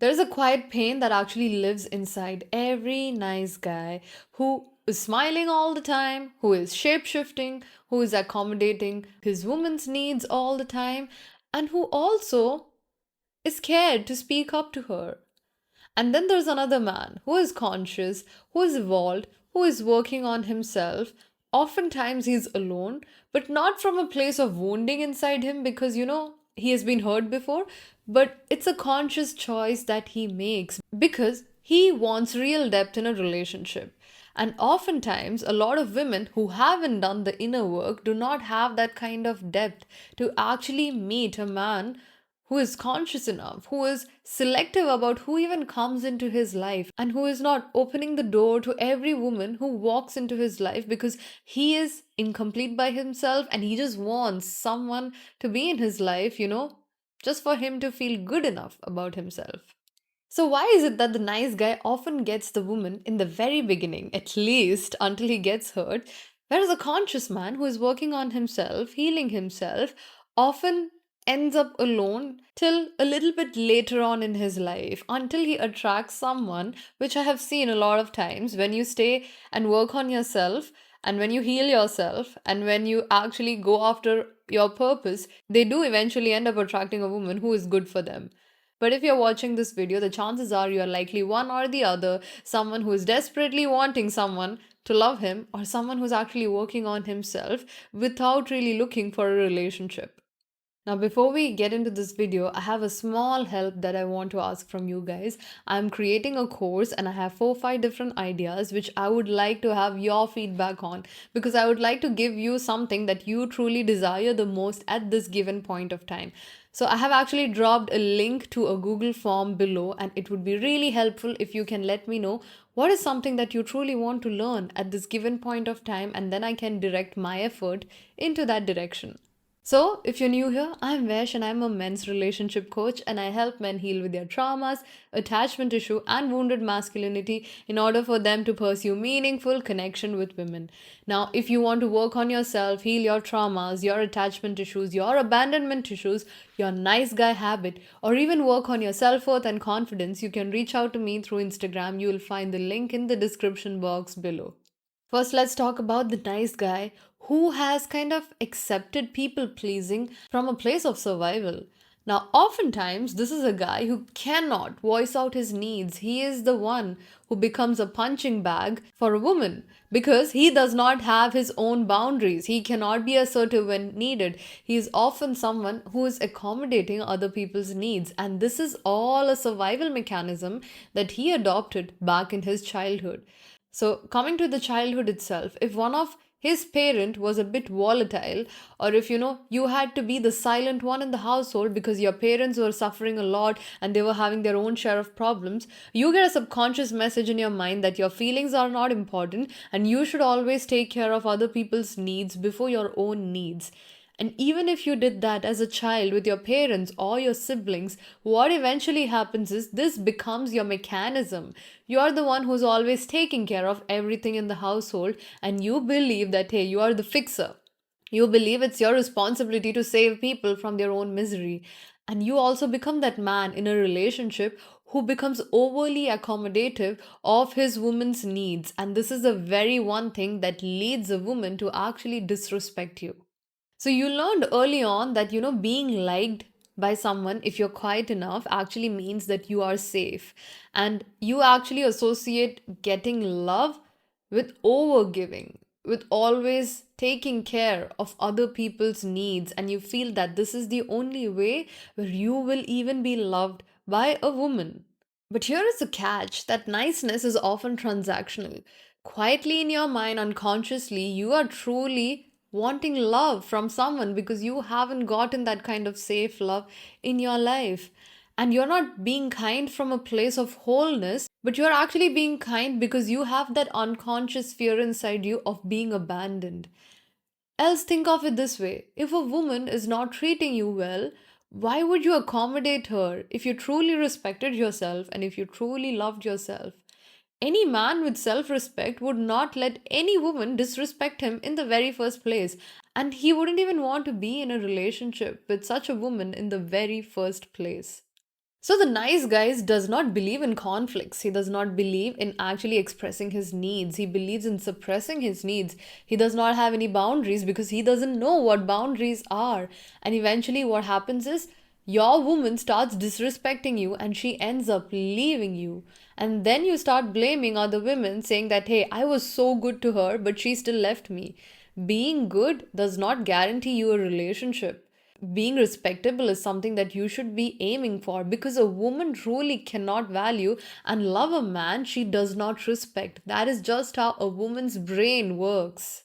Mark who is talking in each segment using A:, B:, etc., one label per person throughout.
A: There's a quiet pain that actually lives inside every nice guy who is smiling all the time, who is shape shifting, who is accommodating his woman's needs all the time, and who also is scared to speak up to her. And then there's another man who is conscious, who is evolved, who is working on himself. Oftentimes he's alone, but not from a place of wounding inside him because, he has been hurt before, but it's a conscious choice that he makes because he wants real depth in a relationship. And oftentimes, a lot of women who haven't done the inner work do not have that kind of depth to actually meet a man who is conscious enough, who is selective about who even comes into his life, and who is not opening the door to every woman who walks into his life because he is incomplete by himself and he just wants someone to be in his life, just for him to feel good enough about himself. So, why is it that the nice guy often gets the woman in the very beginning, at least until he gets hurt, whereas a conscious man who is working on himself, healing himself, often ends up alone till a little bit later on in his life until he attracts someone, which I have seen a lot of times when you stay and work on yourself and when you heal yourself and when you actually go after your purpose, they do eventually end up attracting a woman who is good for them. But if you're watching this video, the chances are you're likely one or the other, someone who is desperately wanting someone to love him, or someone who's actually working on himself without really looking for a relationship. Now, before we get into this video, I have a small help that I want to ask from you guys. I'm creating a course and I have 4 or 5 different ideas which I would like to have your feedback on because I would like to give you something that you truly desire the most at this given point of time. So, I have actually dropped a link to a Google form below, and it would be really helpful if you can let me know what is something that you truly want to learn at this given point of time, and then I can direct my effort into that direction. So, if you're new here, I'm Vesh and I'm a men's relationship coach and I help men heal with their traumas, attachment issue, and wounded masculinity in order for them to pursue meaningful connection with women. Now, if you want to work on yourself, heal your traumas, your attachment issues, your abandonment issues, your nice guy habit, or even work on your self worth and confidence, you can reach out to me through Instagram. You will find the link in the description box below. First, let's talk about the nice guy who has kind of accepted people pleasing from a place of survival. Now, oftentimes, this is a guy who cannot voice out his needs. He is the one who becomes a punching bag for a woman because he does not have his own boundaries. He cannot be assertive when needed. He is often someone who is accommodating other people's needs. And this is all a survival mechanism that he adopted back in his childhood. So, coming to the childhood itself, if one of his parent was a bit volatile, or if you had to be the silent one in the household because your parents were suffering a lot and they were having their own share of problems, you get a subconscious message in your mind that your feelings are not important and you should always take care of other people's needs before your own needs. And even if you did that as a child with your parents or your siblings, what eventually happens is this becomes your mechanism. You're the one who's always taking care of everything in the household, and you believe that, hey, you are the fixer. You believe it's your responsibility to save people from their own misery. And you also become that man in a relationship who becomes overly accommodative of his woman's needs. And this is the very one thing that leads a woman to actually disrespect you. So you learned early on that being liked by someone, if you're quiet enough, actually means that you are safe. And you actually associate getting love with overgiving, with always taking care of other people's needs. And you feel that this is the only way where you will even be loved by a woman. But here is the catch that niceness is often transactional. Quietly in your mind, unconsciously, you are truly wanting love from someone because you haven't gotten that kind of safe love in your life. And you're not being kind from a place of wholeness, but you're actually being kind because you have that unconscious fear inside you of being abandoned. Else, think of it this way: if a woman is not treating you well, why would you accommodate her if you truly respected yourself and if you truly loved yourself? Any man with self respect would not let any woman disrespect him in the very first place, and he wouldn't even want to be in a relationship with such a woman in the very first place. So the nice guy does not believe in conflicts. He does not believe in actually expressing his needs. He believes in suppressing his needs. He does not have any boundaries because he doesn't know what boundaries are. And eventually what happens is your woman starts disrespecting you and she ends up leaving you. And then you start blaming other women saying that, hey, I was so good to her, but she still left me. Being good does not guarantee you a relationship. Being respectable is something that you should be aiming for, because a woman truly cannot value and love a man she does not respect. That is just how a woman's brain works.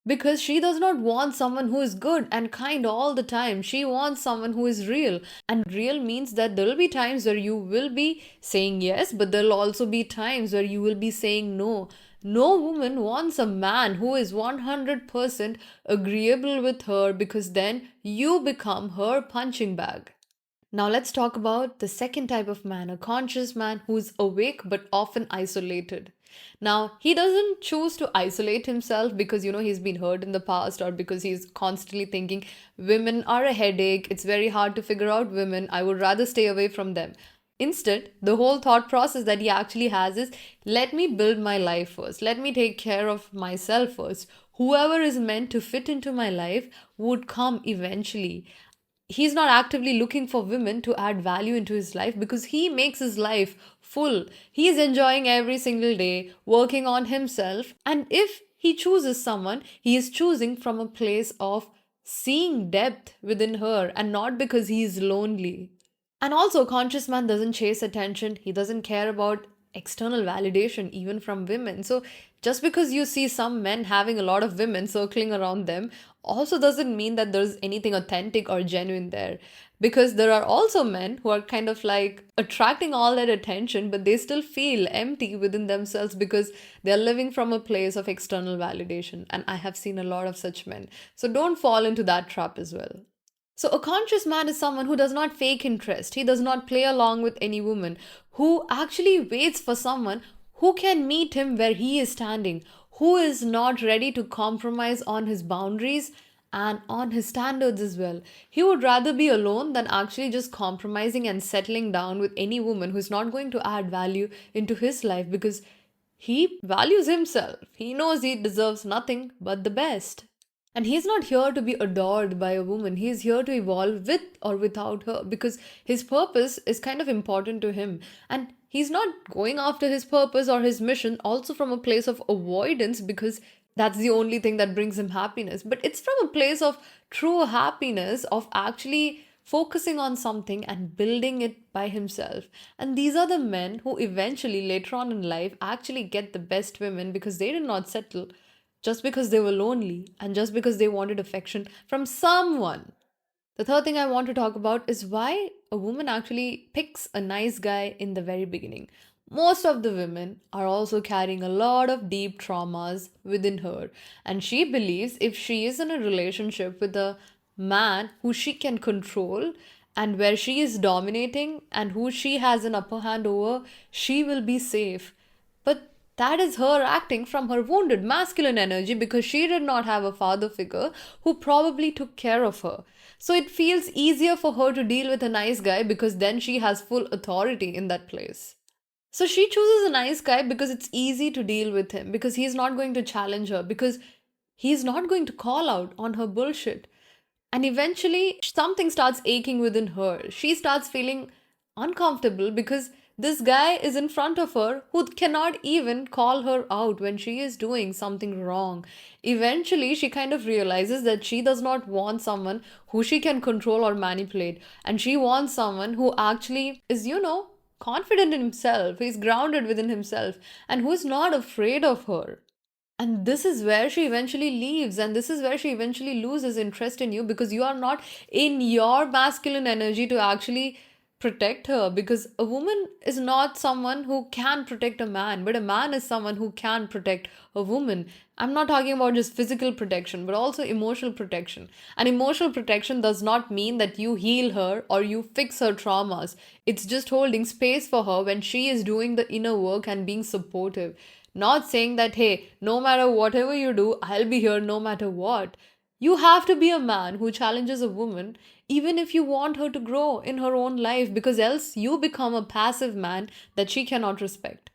A: Because she does not want someone who is good and kind all the time. She wants someone who is real. And real means that there will be times where you will be saying yes, but there will also be times where you will be saying no. No woman wants a man who is 100% agreeable with her, because then you become her punching bag. Now, let's talk about the second type of man, a conscious man who's awake but often isolated. Now, he doesn't choose to isolate himself because, he's been hurt in the past, or because he's constantly thinking women are a headache, it's very hard to figure out women, I would rather stay away from them. Instead, the whole thought process that he actually has is, let me build my life first, let me take care of myself first. Whoever is meant to fit into my life would come eventually. He's not actively looking for women to add value into his life because he makes his life full. He's enjoying every single day, working on himself. And if he chooses someone, he is choosing from a place of seeing depth within her and not because he is lonely. And also, conscious man doesn't chase attention. He doesn't care about external validation, even from women. So, just because you see some men having a lot of women circling around them, also doesn't mean that there's anything authentic or genuine there. Because there are also men who are kind of like attracting all that attention, but they still feel empty within themselves because they're living from a place of external validation. And I have seen a lot of such men. So, don't fall into that trap as well. So, a conscious man is someone who does not fake interest. He does not play along with any woman, who actually waits for someone who can meet him where he is standing, who is not ready to compromise on his boundaries and on his standards as well. He would rather be alone than actually just compromising and settling down with any woman who's not going to add value into his life, because he values himself. He knows he deserves nothing but the best. And he's not here to be adored by a woman. He's here to evolve with or without her, because his purpose is kind of important to him. And he's not going after his purpose or his mission also from a place of avoidance because that's the only thing that brings him happiness. But it's from a place of true happiness, of actually focusing on something and building it by himself. And these are the men who eventually later on in life actually get the best women, because they did not settle just because they were lonely and just because they wanted affection from someone. The third thing I want to talk about is why a woman actually picks a nice guy in the very beginning. Most of the women are also carrying a lot of deep traumas within her, and she believes if she is in a relationship with a man who she can control and where she is dominating and who she has an upper hand over, she will be safe. But that is her acting from her wounded masculine energy, because she did not have a father figure who probably took care of her. So it feels easier for her to deal with a nice guy because then she has full authority in that place. So she chooses a nice guy because it's easy to deal with him, because he's not going to challenge her, because he's not going to call out on her bullshit. And eventually, something starts aching within her. She starts feeling uncomfortable because this guy is in front of her who cannot even call her out when she is doing something wrong. Eventually, she kind of realizes that she does not want someone who she can control or manipulate. And she wants someone who actually is, confident in himself, who is grounded within himself, and who is not afraid of her. And this is where she eventually leaves, and this is where she eventually loses interest in you, because you are not in your masculine energy to actually protect her. Because a woman is not someone who can protect a man, but a man is someone who can protect a woman. I'm not talking about just physical protection, but also emotional protection. And emotional protection does not mean that you heal her or you fix her traumas. It's just holding space for her when she is doing the inner work and being supportive. Not saying that, hey, no matter whatever you do, I'll be here no matter what. You have to be a man who challenges a woman even if you want her to grow in her own life, because else you become a passive man that she cannot respect.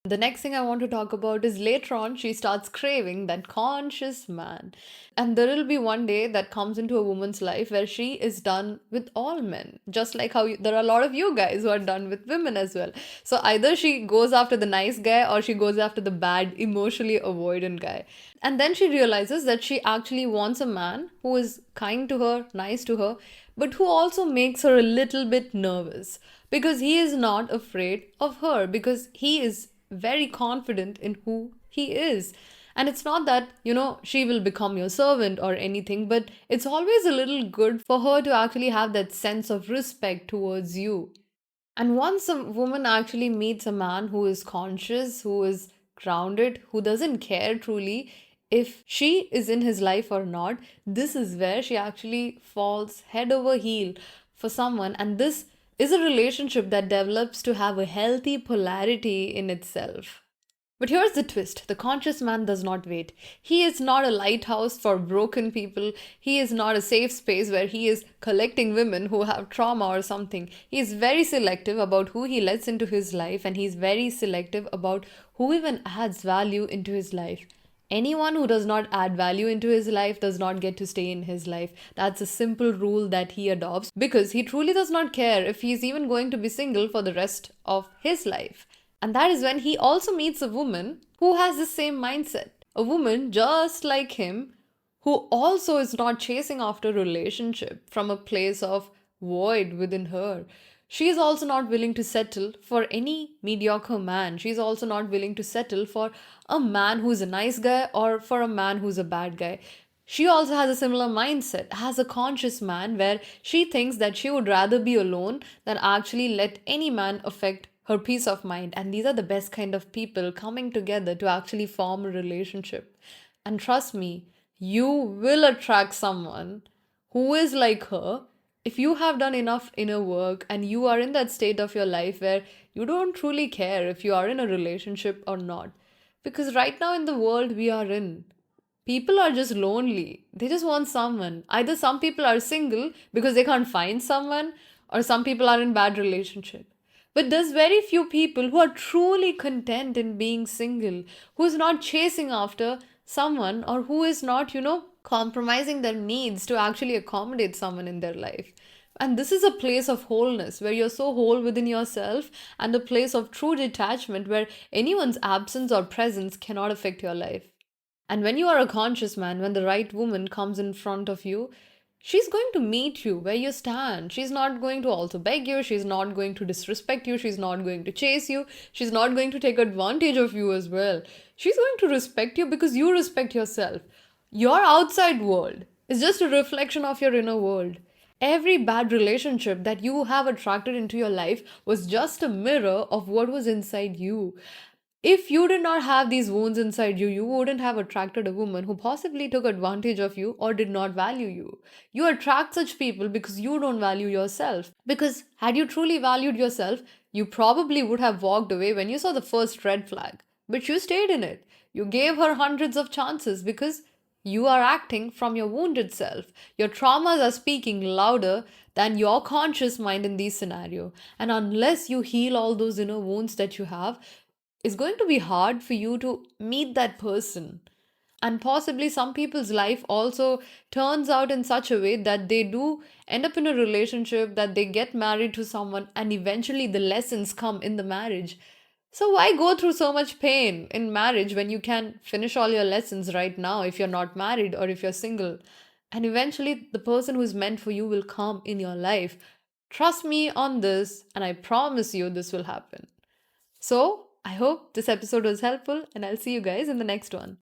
A: The next thing I want to talk about is later on, she starts craving that conscious man. And there will be one day that comes into a woman's life where she is done with all men. Just like how there are a lot of you guys who are done with women as well. So either she goes after the nice guy or she goes after the bad, emotionally avoidant guy. And then she realizes that she actually wants a man who is kind to her, nice to her, but who also makes her a little bit nervous because he is not afraid of her, because he is very confident in who he is. And it's not that, she will become your servant or anything, but it's always a little good for her to actually have that sense of respect towards you. And once a woman actually meets a man who is conscious, who is grounded, who doesn't care truly if she is in his life or not, this is where she actually falls head over heel for someone. And this is a relationship that develops to have a healthy polarity in itself. But here's the twist: the conscious man does not wait. He is not a lighthouse for broken people. He is not a safe space where he is collecting women who have trauma or something. He is very selective about who he lets into his life, and he's very selective about who even adds value into his life. Anyone who does not add value into his life does not get to stay in his life. That's a simple rule that he adopts because he truly does not care if he's even going to be single for the rest of his life. And that is when he also meets a woman who has the same mindset. A woman just like him who also is not chasing after a relationship from a place of void within her. She is also not willing to settle for any mediocre man. She is also not willing to settle for a man who's a nice guy or for a man who's a bad guy. She also has a similar mindset as a conscious man, where she thinks that she would rather be alone than actually let any man affect her peace of mind. And these are the best kind of people coming together to actually form a relationship. And trust me, you will attract someone who is like her if you have done enough inner work and you are in that state of your life where you don't truly care if you are in a relationship or not. Because right now in the world we are in, people are just lonely. They just want someone. Either some people are single because they can't find someone, or some people are in bad relationship. But there's very few people who are truly content in being single, who's not chasing after someone, or who is not, compromising their needs to actually accommodate someone in their life. And this is a place of wholeness where you're so whole within yourself, and a place of true detachment where anyone's absence or presence cannot affect your life. And when you are a conscious man, when the right woman comes in front of you, she's going to meet you where you stand. She's not going to also beg you. She's not going to disrespect you. She's not going to chase you. She's not going to take advantage of you as well. She's going to respect you because you respect yourself. Your outside world is just a reflection of your inner world. Every bad relationship that you have attracted into your life was just a mirror of what was inside you. If you did not have these wounds inside you, you wouldn't have attracted a woman who possibly took advantage of you or did not value you. You attract such people because you don't value yourself. Because had you truly valued yourself, you probably would have walked away when you saw the first red flag. But you stayed in it. You gave her hundreds of chances because you are acting from your wounded self. Your traumas are speaking louder than your conscious mind in this scenario. And unless you heal all those inner wounds that you have, it's going to be hard for you to meet that person. And possibly some people's life also turns out in such a way that they do end up in a relationship, that they get married to someone, and eventually the lessons come in the marriage. So why go through so much pain in marriage when you can finish all your lessons right now if you're not married or if you're single? And eventually the person who's meant for you will come in your life. Trust me on this, and I promise you this will happen. So, I hope this episode was helpful, and I'll see you guys in the next one.